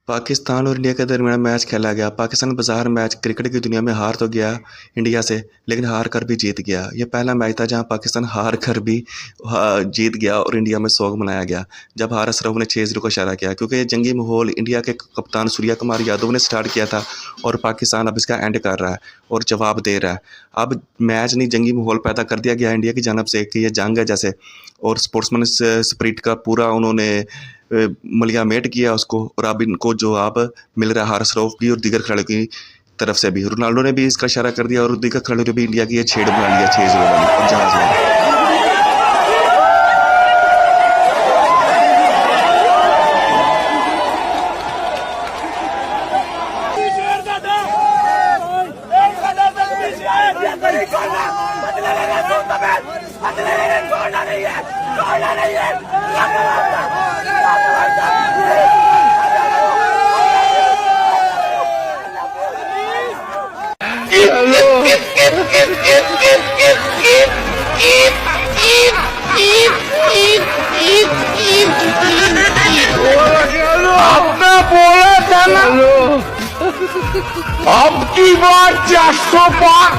पाकिस्तान और इंडिया के दरमियान मैच खेला गया। पाकिस्तान बाज़ार मैच क्रिकेट की दुनिया में हार तो गया इंडिया से, लेकिन हार कर भी जीत गया। ये पहला मैच था जहां पाकिस्तान हार कर भी जीत गया और इंडिया में सोग मनाया गया जब हारिस रऊफ ने 6-0 का इशारा किया, क्योंकि ये जंगी माहौल इंडिया के कप्तान सूर्या कुमार यादव ने स्टार्ट किया था और पाकिस्तान अब इसका एंड कर रहा है और जवाब दे रहा है। अब मैच नहीं, जंगी माहौल पैदा कर दिया गया इंडिया की जानब से कि ये जंग है जैसे, और स्पोर्ट्समैन स्पिरिट का पूरा उन्होंने मलिया मेट किया उसको, और अब इनको जवाब मिल रहा है हारिस रऊफ की और दीगर खिलाड़ियों की तरफ से भी। रोनाल्डो ने भी इसका इशारा कर दिया और दीगर खिलाड़ियों ने भी इंडिया की ये छेड़ बना लिया 6-0 वाली और जहाज वाली। आपने बोला था ना, अब की बार 400 पार